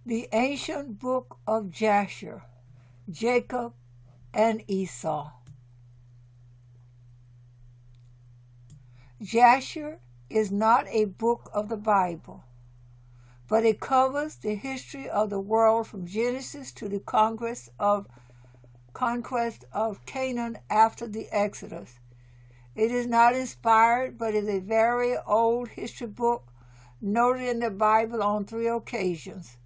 The ancient book of Jasher, Jacob and Esau. Jasher is not a book of the Bible, but it covers the history of the world from Genesis to the conquest of Canaan after the Exodus. It is not inspired, but is a very old history book noted in the Bible on 3 occasions,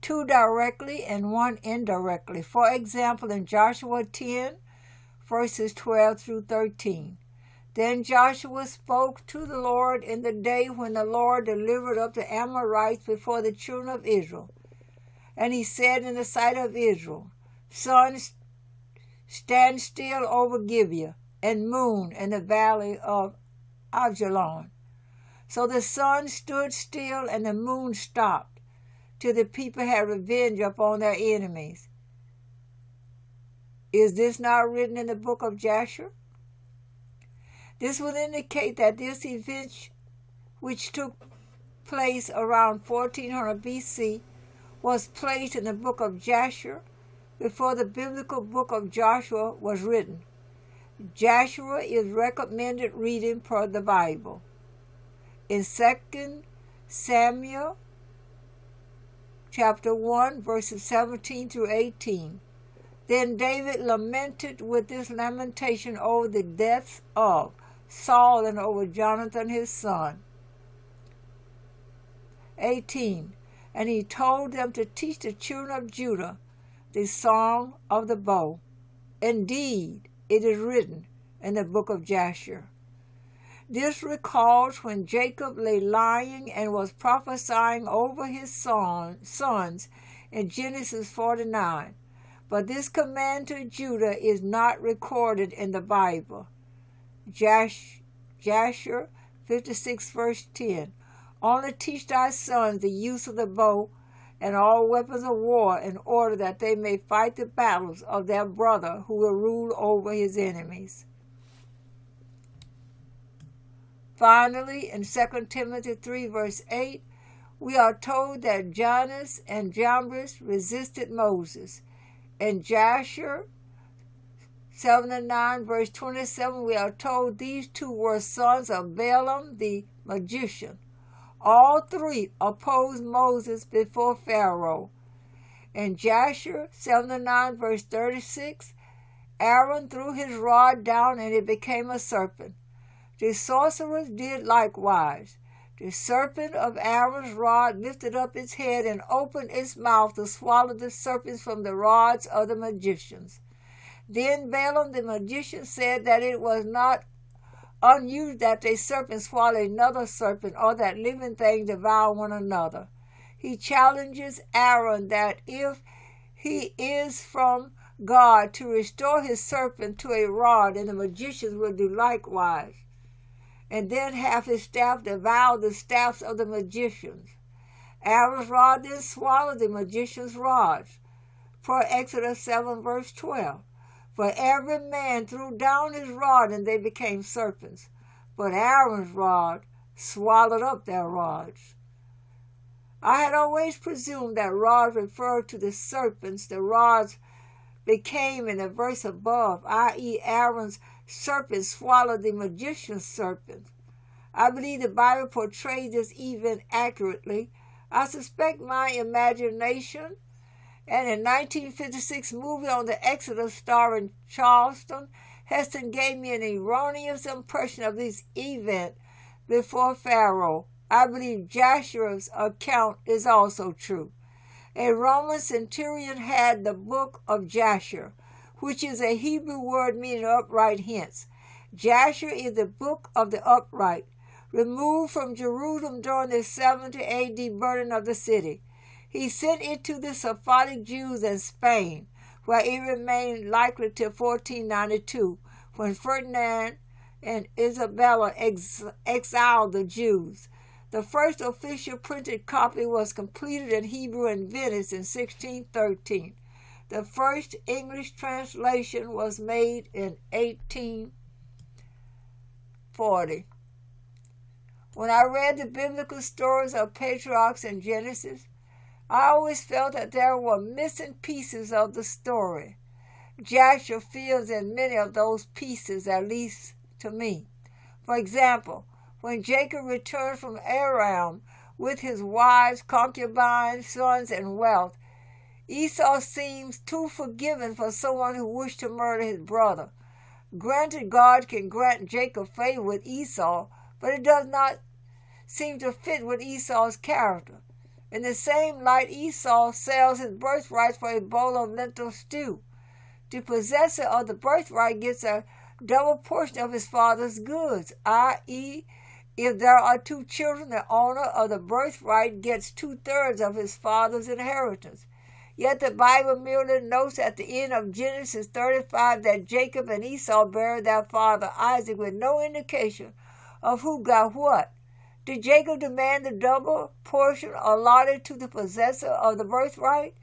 2 directly and 1 indirectly. For example, in Joshua 10, verses 12 through 13. Then Joshua spoke to the Lord in the day when the Lord delivered up the Amorites before the children of Israel. And he said in the sight of Israel, Sun, stand still over Gibeon, and moon in the valley of Aijalon. So the sun stood still and the moon stopped, till the people had revenge upon their enemies. Is this not written in the book of Jasher? This would indicate that this event, which took place around 1400 BC, was placed in the book of Jasher before the biblical book of Joshua was written. Jasher is recommended reading per the Bible. In 2 Samuel chapter 1, verses 17 through 18, then David lamented with this lamentation over the deaths of Saul and over Jonathan his son. 18. And he told them to teach the children of Judah the song of the bow. Indeed, it is written in the book of Jasher. This recalls when Jacob lay lying and was prophesying over his sons in Genesis 49. But this command to Judah is not recorded in the Bible. Jasher 56 verse 10. Only teach thy sons the use of the bow and all weapons of war in order that they may fight the battles of their brother who will rule over his enemies. Finally, in 2 Timothy 3 verse 8, we are told that Jannes and Jambres resisted Moses. In Jasher 79 verse 27, we are told these two were sons of Balaam the magician. All three opposed Moses before Pharaoh. In Jasher 79 verse 36, Aaron threw his rod down and it became a serpent. The sorcerers did likewise. The serpent of Aaron's rod lifted up its head and opened its mouth to swallow the serpents from the rods of the magicians. Then Balaam the magician said that it was not unusual that a serpent swallow another serpent, or that living things devour one another. He challenges Aaron that if he is from God to restore his serpent to a rod, and the magicians will do likewise, and then have his staff devour the staffs of the magicians. Aaron's rod then swallowed the magician's rods, per Exodus 7 verse 12. For every man threw down his rod, and they became serpents. But Aaron's rod swallowed up their rods. I had always presumed that rods referred to the serpents the rods became in the verse above, i.e. Aaron's serpent swallowed the magician's serpent. I believe the Bible portrays this event accurately. I suspect my imagination, and in 1956 movie on the Exodus starring Charleston Heston gave me an erroneous impression of this event before Pharaoh. I believe Jasher's account is also true. A Roman centurion had the book of Jasher, which is a Hebrew word meaning upright hence. Jasher is the book of the upright, removed from Jerusalem during the 70 AD burning of the city. He sent it to the Sephardic Jews in Spain, where it remained likely till 1492, when Ferdinand and Isabella exiled the Jews. The first official printed copy was completed in Hebrew in Venice in 1613. The first English translation was made in 1840. When I read the biblical stories of patriarchs in Genesis, I always felt that there were missing pieces of the story. Jasher fills in many of those pieces, at least to me. For example, when Jacob returned from Aram with his wives, concubines, sons, and wealth, Esau seems too forgiving for someone who wished to murder his brother. Granted, God can grant Jacob favor with Esau, but it does not seem to fit with Esau's character. In the same light, Esau sells his birthright for a bowl of lentil stew. The possessor of the birthright gets a double portion of his father's goods, i.e., if there are 2 children, the owner of the birthright gets 2/3 of his father's inheritance. Yet the Bible merely notes at the end of Genesis 35 that Jacob and Esau buried their father Isaac with no indication of who got what. Did Jacob demand the double portion allotted to the possessor of the birthright?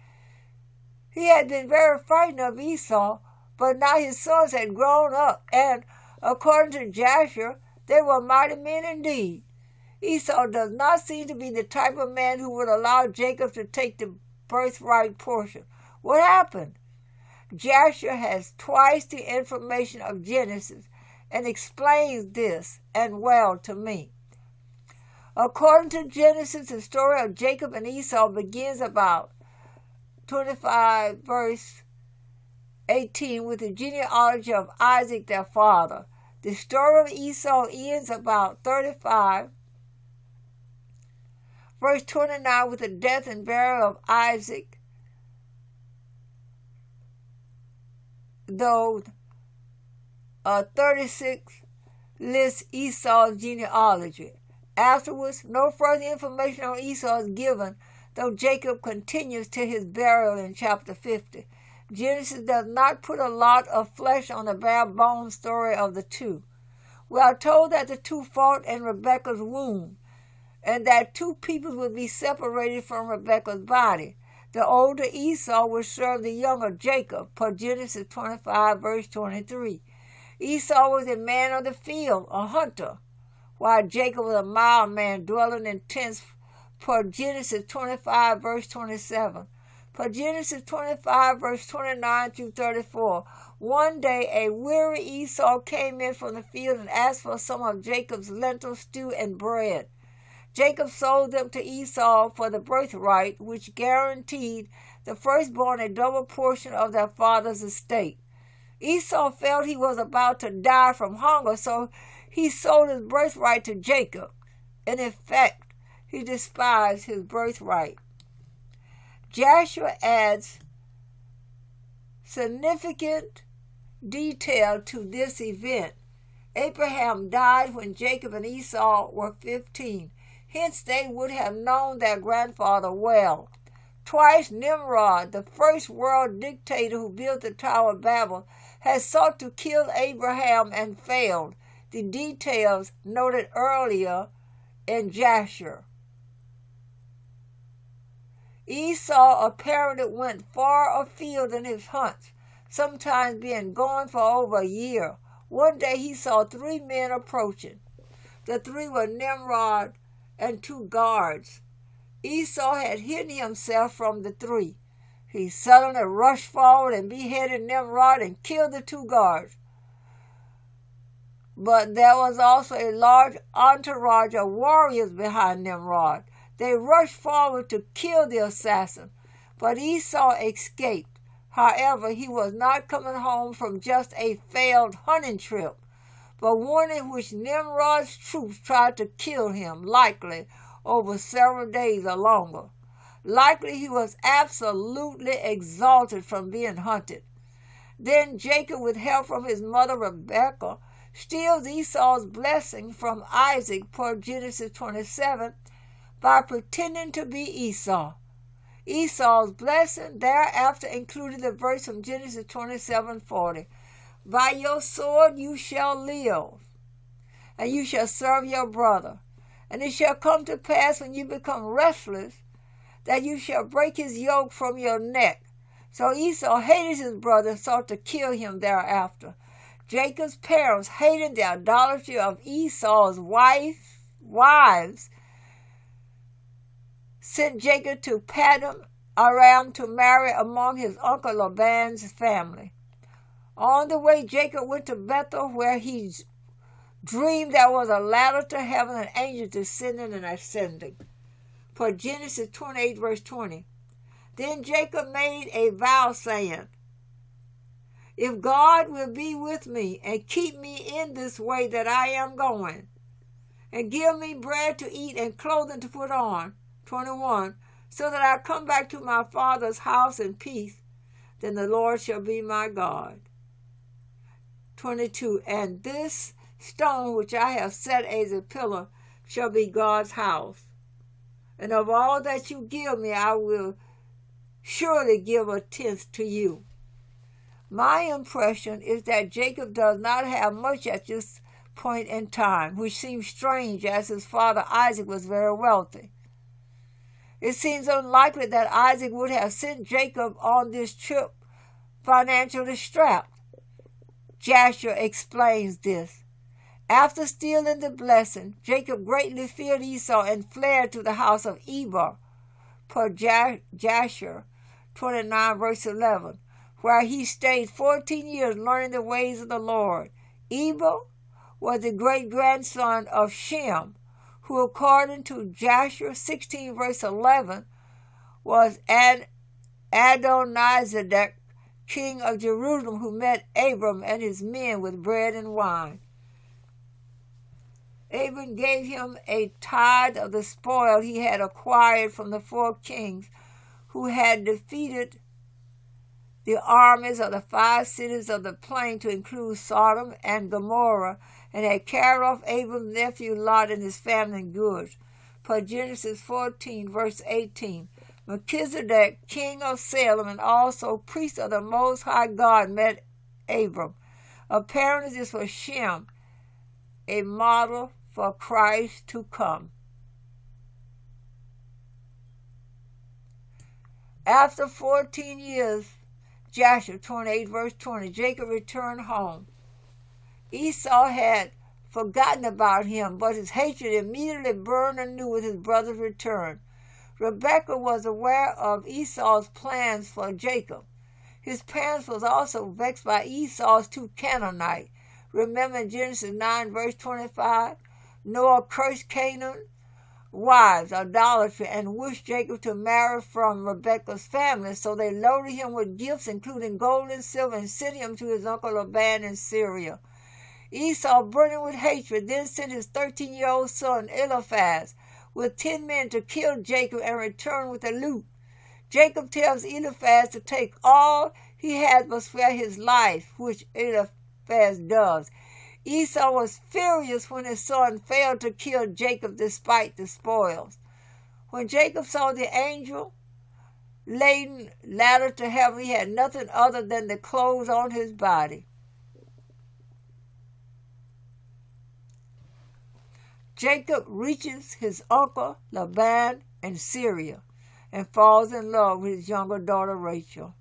He had been very frightened of Esau, but now his sons had grown up, and, according to Jasher, they were mighty men indeed. Esau does not seem to be the type of man who would allow Jacob to take the birthright portion. What happened? Jasher has twice the information of Genesis and explains this, and well, to me. According to Genesis, the story of Jacob and Esau begins about 25 verse 18 with the genealogy of Isaac their father. The story of Esau ends about 35 verse 29 with the death and burial of Isaac, though 36 lists Esau's genealogy. Afterwards, no further information on Esau is given, though Jacob continues to his burial in chapter 50. Genesis does not put a lot of flesh on the bare bones story of the two. We are told that the two fought in Rebekah's womb, and that 2 peoples would be separated from Rebekah's body. The older Esau would serve the younger Jacob, per Genesis 25, verse 23. Esau was a man of the field, a hunter, while Jacob was a mild man dwelling in tents, per Genesis 25, verse 27. Per Genesis 25, verse 29 through 34, one day a weary Esau came in from the field and asked for some of Jacob's lentil stew and bread. Jacob sold them to Esau for the birthright, which guaranteed the firstborn a double portion of their father's estate. Esau felt he was about to die from hunger, so he sold his birthright to Jacob. In effect, he despised his birthright. Jasher adds significant detail to this event. Abraham died when Jacob and Esau were 15. Hence, they would have known their grandfather well. Twice Nimrod, the first world dictator who built the Tower of Babel, has sought to kill Abraham and failed. The details noted earlier in Jasher. Esau apparently went far afield in his hunts, sometimes being gone for over a year. One day he saw 3 men approaching. The 3 were Nimrod and 2 guards. Esau had hidden himself from the 3. He suddenly rushed forward and beheaded Nimrod and killed the 2 guards. But there was also a large entourage of warriors behind Nimrod. They rushed forward to kill the assassin, but Esau escaped. However, he was not coming home from just a failed hunting trip, but one in which Nimrod's troops tried to kill him, likely over several days or longer. Likely he was absolutely exhausted from being hunted. Then Jacob, with help from his mother Rebekah, steals Esau's blessing from Isaac, per Genesis 27, by pretending to be Esau. Esau's blessing thereafter included the verse from Genesis 27:40. By your sword you shall live, and you shall serve your brother. And it shall come to pass when you become restless, that you shall break his yoke from your neck. So Esau hated his brother and sought to kill him thereafter. Jacob's parents hated the idolatry of Esau's wives, sent Jacob to Paddan Aram to marry among his uncle Laban's family. On the way, Jacob went to Bethel, where he dreamed there was a ladder to heaven, and angels descending and ascending. For Genesis 28, verse 20. Then Jacob made a vow, saying, if God will be with me and keep me in this way that I am going, and give me bread to eat and clothing to put on, 21, so that I come back to my father's house in peace, then the Lord shall be my God. 22, and this stone which I have set as a pillar shall be God's house. And of all that you give me, I will surely give a tenth to you. My impression is that Jacob does not have much at this point in time, which seems strange as his father Isaac was very wealthy. It seems unlikely that Isaac would have sent Jacob on this trip financially strapped. Jasher explains this. After stealing the blessing, Jacob greatly feared Esau and fled to the house of Eber, per Jasher 29, verse 11, where he stayed 14 years learning the ways of the Lord. Eber was the great-grandson of Shem, who according to Jasher 16, verse 11, was Adonizedek, king of Jerusalem, who met Abram and his men with bread and wine. Abram gave him a tithe of the spoil he had acquired from the 4 kings who had defeated the armies of the 5 cities of the plain, to include Sodom and Gomorrah, and had carried off Abram's nephew Lot and his family and goods. Per Genesis 14, verse 18. Melchizedek, king of Salem and also priest of the Most High God, met Abram. Apparently this was Shem, a model for Christ to come. After 14 years, Jasher 28, verse 20, Jacob returned home. Esau had forgotten about him, but his hatred immediately burned anew with his brother's return. Rebekah was aware of Esau's plans for Jacob. His parents was also vexed by Esau's 2 Canaanites. Remember in Genesis 9, verse 25, Noah cursed Canaan wives, idolatry, and wished Jacob to marry from Rebekah's family, so they loaded him with gifts, including gold and silver, and sent him to his uncle Laban in Syria. Esau, burning with hatred, then sent his 13-year-old son Eliphaz with 10 men to kill Jacob and return with the loot. Jacob tells Eliphaz to take all he had but spare his life, which Eliphaz does. Esau was furious when his son failed to kill Jacob despite the spoils. When Jacob saw the angel-laden ladder to heaven, he had nothing other than the clothes on his body. Jacob reaches his uncle Laban in Syria and falls in love with his younger daughter Rachel.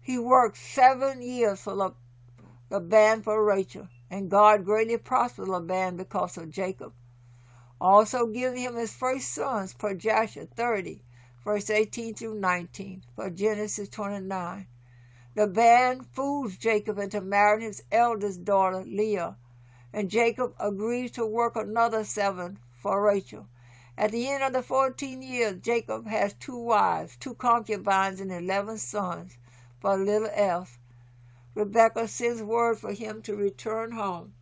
He worked 7 years for Laban for Rachel, and God greatly prospered Laban because of Jacob, also giving him his first sons, per Jasher 30, verse 18 through 19, for Genesis 29. Laban fools Jacob into marrying his eldest daughter Leah, and Jacob agrees to work another 7 for Rachel. At the end of the 14 years, Jacob has 2 wives, 2 concubines, and 11 sons, but little else. Rebekah sends word for him to return home.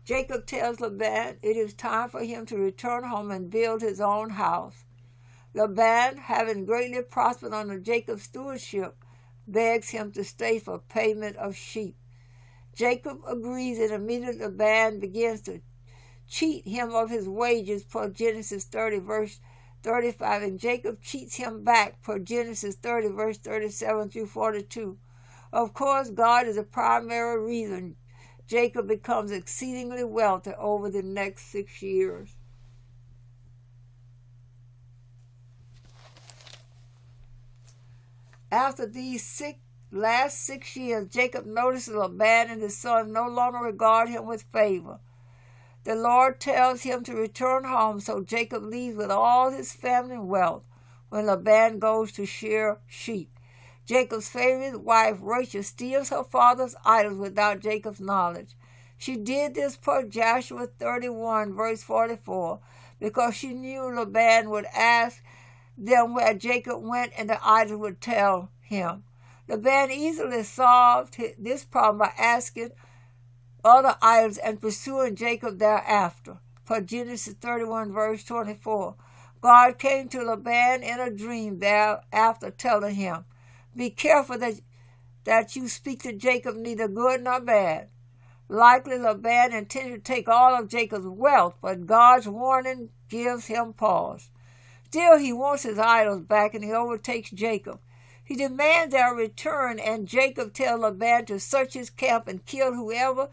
Jacob tells Laban it is time for him to return home and build his own house. Laban, having greatly prospered under Jacob's stewardship, begs him to stay for payment of sheep. Jacob agrees, and immediately Laban begins to cheat him of his wages, per Genesis 30, verse 35, and Jacob cheats him back, per Genesis 30, verse 37 through 42. Of course, God is the primary reason Jacob becomes exceedingly wealthy over the next 6 years. After these last 6 years, Jacob notices Laban and his son no longer regard him with favor. The Lord tells him to return home, so Jacob leaves with all his family and wealth. when Laban goes to shear sheep. Jacob's favorite wife, Rachel, steals her father's idols without Jacob's knowledge. She did this per Joshua 31, verse 44, because she knew Laban would ask them where Jacob went and the idols would tell him. Laban easily solved this problem by asking other idols and pursuing Jacob thereafter. Per Genesis 31, verse 24, God came to Laban in a dream thereafter, telling him, "Be careful that you speak to Jacob neither good nor bad." Likely Laban intended to take all of Jacob's wealth, but God's warning gives him pause. Still, he wants his idols back, and he overtakes Jacob. He demands their return, and Jacob tells Laban to search his camp and kill whoever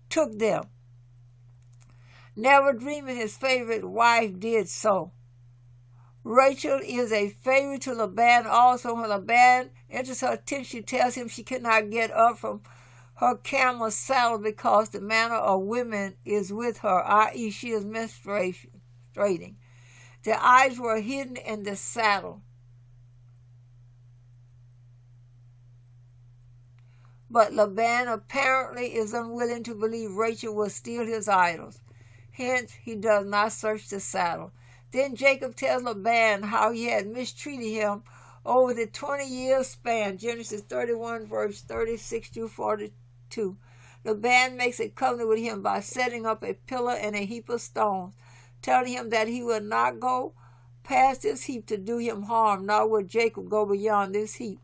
took them. Never dreaming his favorite wife did so. Rachel is a favorite to Laban also. When Laban enters her tent, she tells him she cannot get up from her camel's saddle because the manner of women is with her, i.e. she is menstruating. The eyes were hidden in the saddle. But Laban apparently is unwilling to believe Rachel will steal his idols. Hence, he does not search the saddle. Then Jacob tells Laban how he had mistreated him over the 20-year span, Genesis 31, verse 36 to 42. Laban makes a covenant with him by setting up a pillar and a heap of stones, telling him that he will not go past this heap to do him harm, nor will Jacob go beyond this heap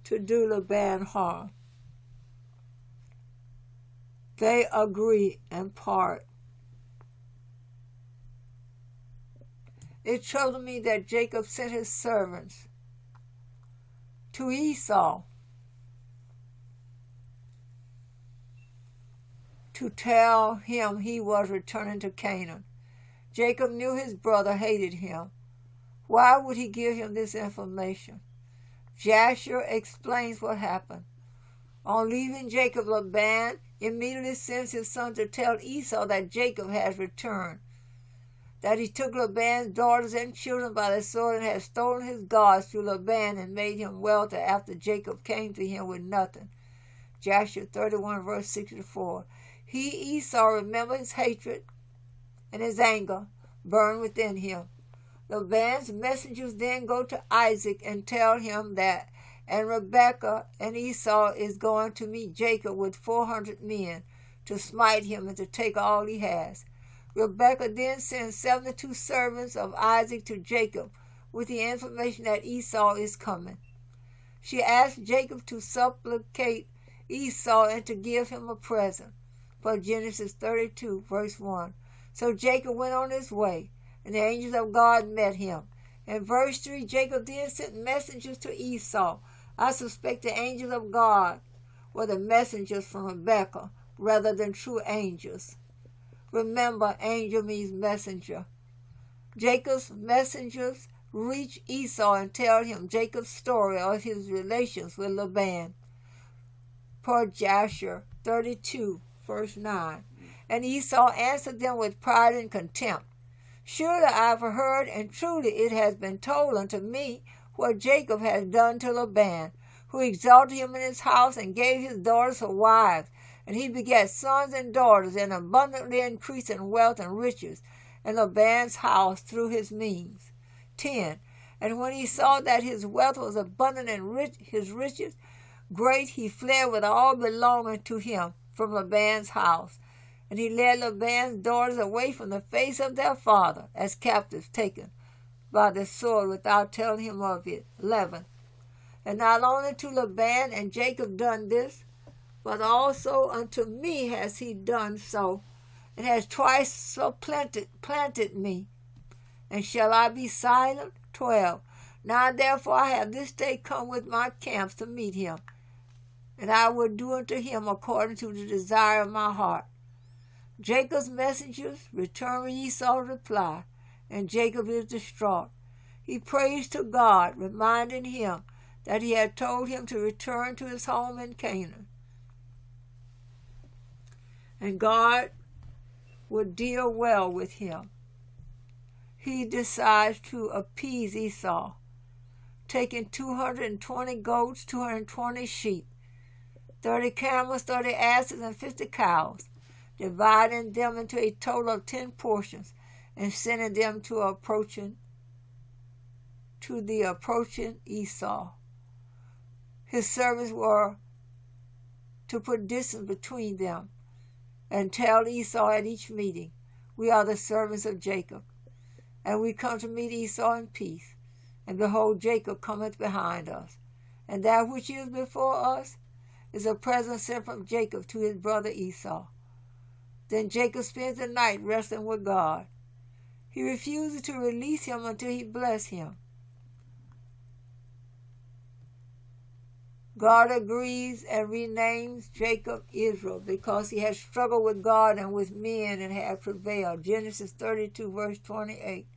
to do Laban harm. They agree and part. It troubled me that Jacob sent his servants to Esau to tell him he was returning to Canaan. Jacob knew his brother hated him. Why would he give him this information? Jasher explains what happened. On leaving Jacob, Laban immediately sends his son to tell Esau that Jacob has returned, that he took Laban's daughters and children by the sword and had stolen his gods to Laban and made him wealthy after Jacob came to him with nothing. Jasher 31, verse 64. He, Esau, remembered his hatred, and his anger burned within him. Laban's messengers then go to Isaac and tell him that, and Rebekah and Esau is going to meet Jacob with 400 men to smite him and to take all he has. Rebekah then sends 72 servants of Isaac to Jacob with the information that Esau is coming. She asks Jacob to supplicate Esau and to give him a present. For Genesis 32, verse 1. So Jacob went on his way, and the angels of God met him. In verse 3, Jacob then sent messengers to Esau. I suspect the angels of God were the messengers from Rebekah rather than true angels. Remember, angel means messenger. Jacob's messengers reach Esau and tell him Jacob's story of his relations with Laban. Per Jasher 32, verse 9. And Esau answered them with pride and contempt. Surely I have heard, and truly it has been told unto me what Jacob has done to Laban, who exalted him in his house and gave his daughters for wives. And he begat sons and daughters, and abundantly increased in wealth and riches in Laban's house through his means. 10. And when he saw that his wealth was abundant and his riches great, he fled with all belonging to him from Laban's house. And he led Laban's daughters away from the face of their father as captives taken by the sword without telling him of it. 11. And not only to Laban and Jacob done this, but also unto me has he done so, and has twice so planted me. And shall I be silent? 12. Now therefore I have this day come with my camps to meet him, and I will do unto him according to the desire of my heart. Jacob's messengers return with Esau's reply, and Jacob is distraught. He prays to God, reminding him that he had told him to return to his home in Canaan, and God would deal well with him. he decides to appease Esau, taking 220 goats, 220 sheep, 30 camels, 30 asses, and 50 cows, dividing them into a total of 10 portions, and sending them to the approaching Esau. His servants were to put distance between them and tell Esau at each meeting, "We are the servants of Jacob, and we come to meet Esau in peace. And behold, Jacob cometh behind us, and that which is before us is a present sent from Jacob to his brother Esau." Then Jacob spends the night wrestling with God. He refuses to release him until he bless him. God agrees and renames Jacob Israel because he had struggled with God and with men and had prevailed. Genesis 32, verse 28.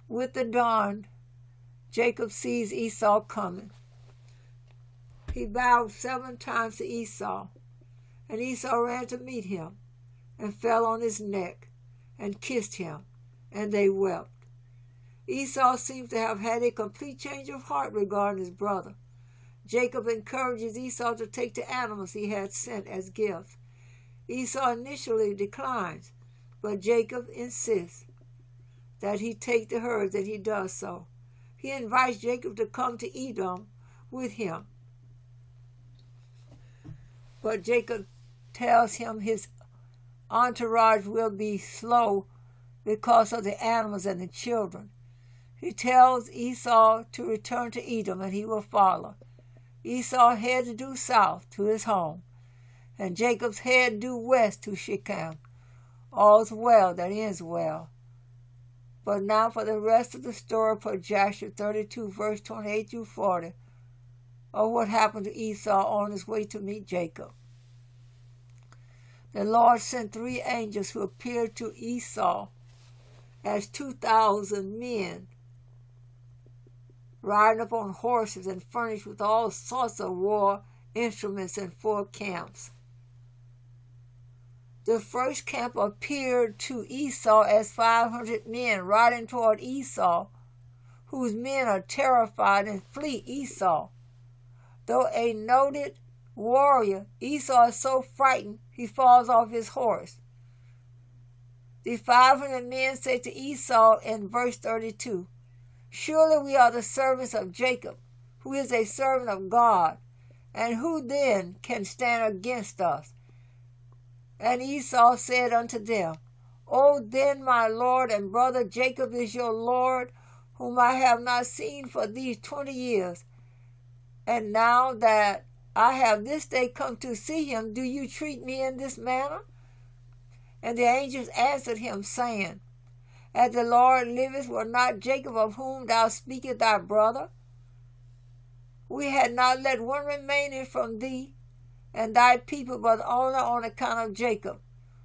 With the dawn, Jacob sees Esau coming. He bowed 7 times to Esau, and Esau ran to meet him and fell on his neck and kissed him, and they wept. Esau seems to have had a complete change of heart regarding his brother. Jacob encourages Esau to take the animals he had sent as gifts. Esau initially declines, but Jacob insists that he take the herds, and he does so. He invites Jacob to come to Edom with him. But Jacob tells him his entourage will be slow because of the animals and the children. He tells Esau to return to Edom, and he will follow. Esau heads due south to his home, and Jacob's head due west to Shechem. All's well that ends well. But now for the rest of the story per Jasher 32, verse 28 through 40, of what happened to Esau on his way to meet Jacob. The Lord sent 3 angels who appeared to Esau as 2,000 men, riding upon horses and furnished with all sorts of war instruments and 4 camps. The first camp appeared to Esau as 500 men riding toward Esau, whose men are terrified and flee Esau. Though a noted warrior, Esau is so frightened he falls off his horse. The 500 men say to Esau in verse 32, "Surely we are the servants of Jacob, who is a servant of God, and who then can stand against us?" And Esau said unto them, "O then my lord and brother Jacob is your lord, whom I have not seen for these 20 years. And now that I have this day come to see him, do you treat me in this manner?" And the angels answered him, saying, "As the Lord liveth, was not Jacob of whom thou speakest thy brother? We had not let one remaining from thee and thy people, but only on account of Jacob.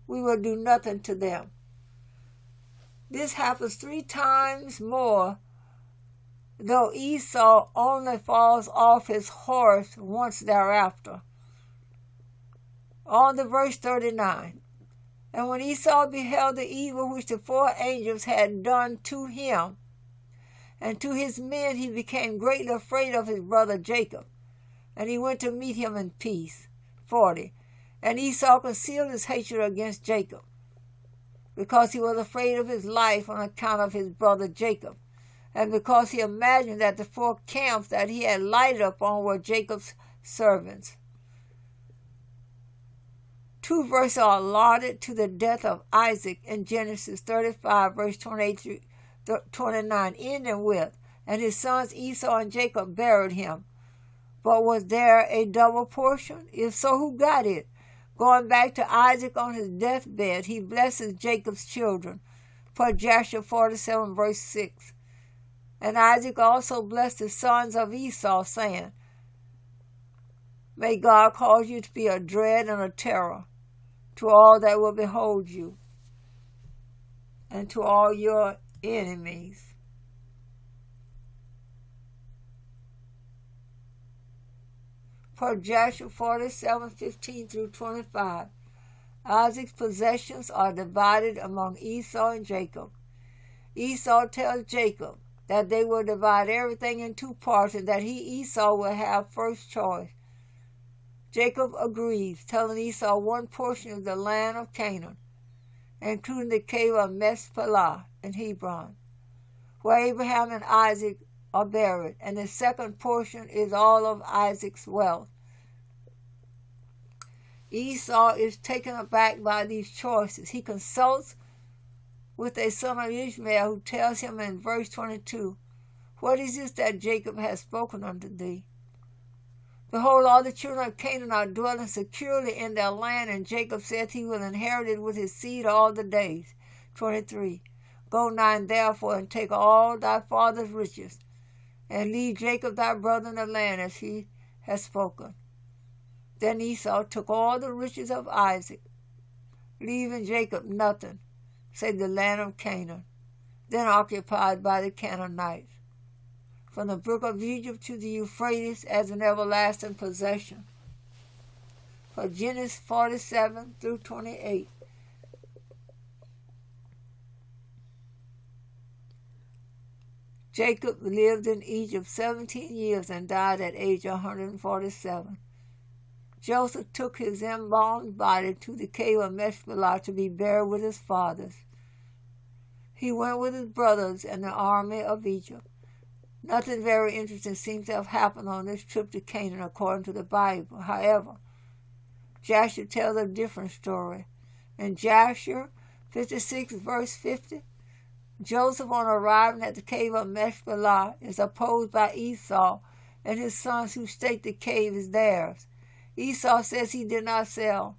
We will do nothing to them." This happens 3 times more, though Esau only falls off his horse once thereafter. On to verse 39. And when Esau beheld the evil which the 4 angels had done to him and to his men, he became greatly afraid of his brother Jacob, and he went to meet him in peace. 40. And Esau concealed his hatred against Jacob, because he was afraid of his life on account of his brother Jacob, and because he imagined that the 4 camps that he had lighted upon were Jacob's servants. 2 verses are allotted to the death of Isaac in Genesis 35, verse 28 through 29, ending with, "And his sons Esau and Jacob buried him." But was there a double portion? If so, who got it? Going back to Isaac on his deathbed, he blesses Jacob's children, per Jasher 47, verse 6. And Isaac also blessed the sons of Esau, saying, "May God cause you to be a dread and a terror to all that will behold you, and to all your enemies." Per Jasher 47, 15 through 25. Isaac's possessions are divided among Esau and Jacob. Esau tells Jacob that they will divide everything in two parts and that Esau, will have first choice. Jacob agrees, telling Esau one portion of the land of Canaan, including the cave of Machpelah in Hebron, where Abraham and Isaac are buried, and the second portion is all of Isaac's wealth. Esau is taken aback by these choices. He consults with a son of Ishmael, who tells him in verse 22, "What is this that Jacob has spoken unto thee? Behold, all the children of Canaan are dwelling securely in their land, and Jacob saith he will inherit it with his seed all the days." 23. "Go now therefore and take all thy father's riches, and leave Jacob thy brother in the land as he has spoken." Then Esau took all the riches of Isaac, leaving Jacob nothing, save the land of Canaan, then occupied by the Canaanites, from the brook of Egypt to the Euphrates as an everlasting possession. For Genesis 47 through 28. Jacob lived in Egypt 17 years and died at age 147. Joseph took his embalmed body to the cave of Machpelah to be buried with his fathers. He went with his brothers and the army of Egypt. Nothing very interesting seems to have happened on this trip to Canaan according to the Bible. However, Jasher tells a different story. In Jasher 56 verse 50, Joseph, on arriving at the cave of Machpelah, is opposed by Esau and his sons, who state the cave is theirs. Esau says he did not sell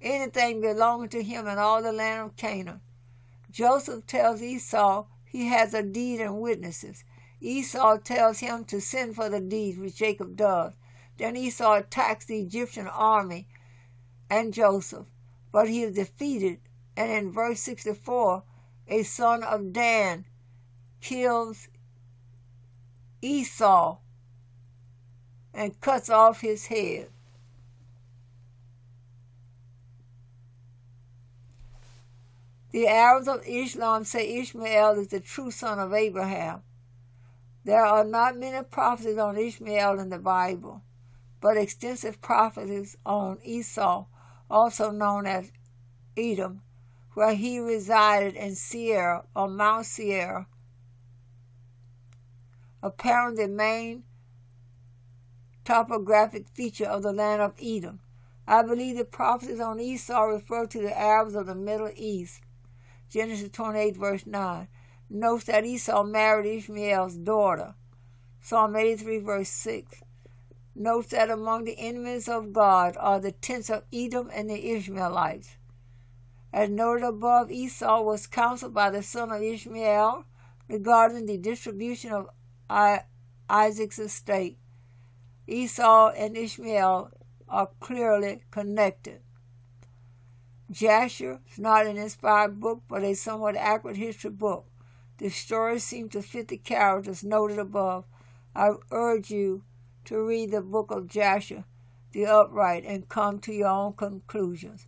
anything belonging to him in all the land of Canaan. Joseph tells Esau he has a deed and witnesses. Esau tells him to send for the deed, which Jacob does. Then Esau attacks the Egyptian army and Joseph, but he is defeated, and in verse 64, a son of Dan kills Esau and cuts off his head. The Arabs of Aijalon say Ishmael is the true son of Abraham. There are not many prophecies on Ishmael in the Bible, but extensive prophecies on Esau, also known as Edom, where he resided in Seir or Mount Seir, apparently the main topographic feature of the land of Edom. I believe the prophecies on Esau refer to the Arabs of the Middle East. Genesis 28 verse 9 notes that Esau married Ishmael's daughter. Psalm 83 verse 6 notes that among the enemies of God are the tents of Edom and the Ishmaelites. As noted above, Esau was counseled by the son of Ishmael regarding the distribution of Isaac's estate. Esau and Ishmael are clearly connected. Jasher is not an inspired book, but a somewhat accurate history book. The stories seem to fit the characters noted above. I urge you to read the book of Jasher, the Upright, and come to your own conclusions.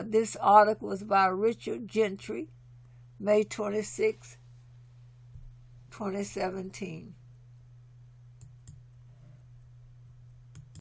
This article was by Richard Gentry, May 26, 2017.